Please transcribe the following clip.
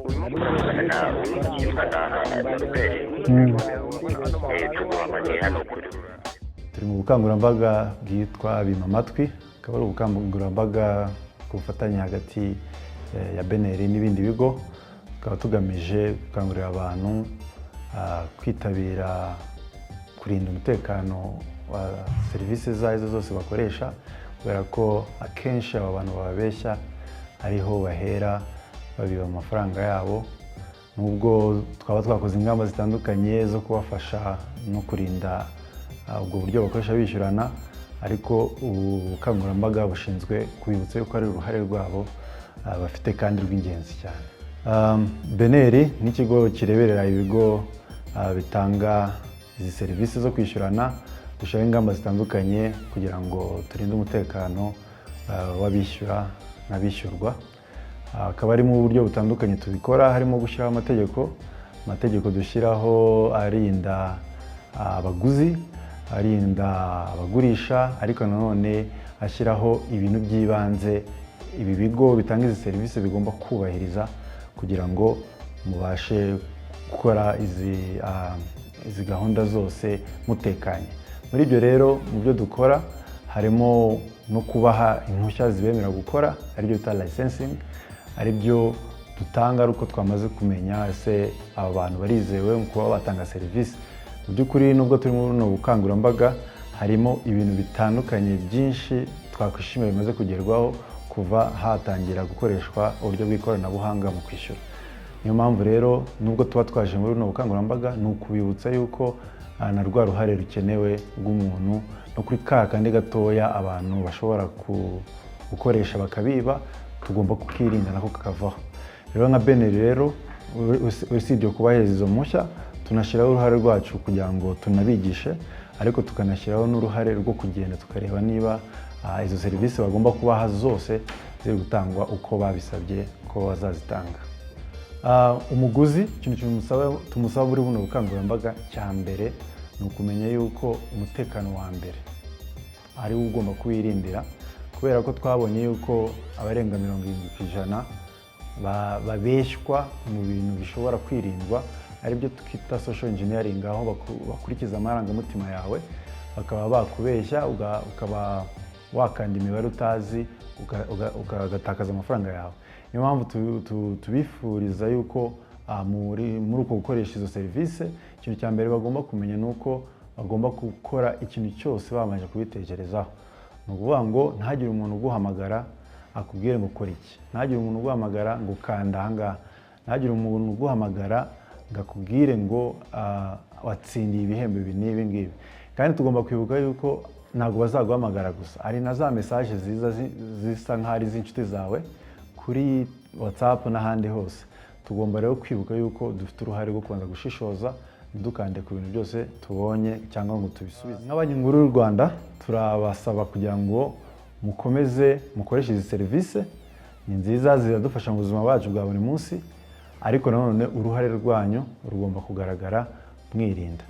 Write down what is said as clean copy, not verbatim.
urimo kuravugana nawe yitwa na Norbert tuguhamagaye hano kuri turi mu bukangurambaga bwitwa Bima Amatwi, akaba ari ubukangurambaga ku bufatanye hagati ya BNR n'ibindi bigo, tukaba tugamije gukangurira abantu kwitabira kurinda umutekano wa serivisi zazo zose bakoresha, kubera ko akenshi aba bantu babeshya ariho bahera babiba amafaranga yabo. Nubwo twaba twakoze ingamba zitandukanye zo kubafasha no kurinda ubwo buryo bakoresha bishyurana, ariko ubukangurambaga bushinzwe kubibutsa yuko ari uruhare rwabo bafite kandi rw'ingenzi cyane. BNR ni ikigo kireberera ibigo bitanga izi serivisi zo kwishyurana, dushyiraho ingamba zitandukanye kugira ngo turinde umutekano w'abishyura n'abishyurwa. Akaba ari mu buryo butandukanye tubikora, harimo gushyiraho amategeko dushyiraho arinda abaguzi, arinda abagurisha, ariko nanone ashyiraho ibintu by'ibanze ibi bigo bitanga izi serivisi bigomba kubahiriza kugira ngo mubashe gukora izi gahunda zose mutekanye. Muri ibyo rero mu byo dukora harimo no kubaha impushya zibemerera gukora, aribyo bita licensing, aribyo dutanga ari uko twamaze kumenya ese aba bantu barizewe mu kuba batanga serivisi. Mu by'ukuri nubwo turi muri buno bukangurambaga harimo ibintu bitandukanye byinshi twakwishimira bimaze kugerwaho kuva hatangira gukoreshwa uburyo bw'ikoranabuhanga mu kwishyura. Niyo mpamvu rero nubwo tuba twaje muri buno bukangurambaga ni ukubibutsa yuko na rwa ruhare rukenewe rw'umuntu no kuri kandi gatoya abantu bashobora gukoresha bakabiba, tugomba kukirinda nako kakavaho. Rero nka BNR rero usibye kubahereza izo mpushya, tunashyiraho uruhare rwacu kugira ngo tunabigishe, ariko tukanashyiraho n'uruhare rwo kugenda tukareba niba izo serivisi bagomba kubaha zose ziri gutangwa uko babisabye ko bazazitanga. Umuguzi ikintu tumusaba muri buno bukangurambaga cya mbere ni ukumenya yuko umutekano wa mbere ari wo ugomba kuwirindira, kubera ko twabonye yuko abarenga 70% babeshywa mu bintu bishobora kwirindwa, aribyo twita social engineering, aho bakurikiza amarangamutima yawe bakaba bakubeshya ukaba wakanda imibare utazi ugatakaza amafaranga yawe. Niyo mpamvu tubifuriza yuko muri uko gukoresha izo serivisi, ikintu cya mbere bagomba kumenya ni uko bagomba gukora ikintu cyose babanje kubitekerezaho. Ni ukuvuga ngo ntihagire umuntu uguhamagara akubwire ngo ukora iki, ntihagire umuntu uguhamagara ngo ukanda ahangaha, ntihagire umuntu uguhamagara ngo akubwire ngo watsindiye ibihembo ibi n'ibi ngibi. Kandi tugomba kwibuka yuko ntabwo bazaguhamagara gusa, ari na za message zisa nk'aho ari iz'inshuti zawe kuri WhatsApp n'ahandi hose. Tugomba rero kwibuka yuko dufite uruhare rwo kubanza gushishoza, dukande ku bintu byose tubonye cyangwa ngo tubisubize. Nk'Banki Nkuru y'u Rwanda turabasaba kugira ngo mukomeze mukoreshe izi serivisi, ni nziza ziradufasha mu buzima bwacu bwa buri munsi, ariko nanone uruhare rwanyu rugomba kugaragara mwirinda.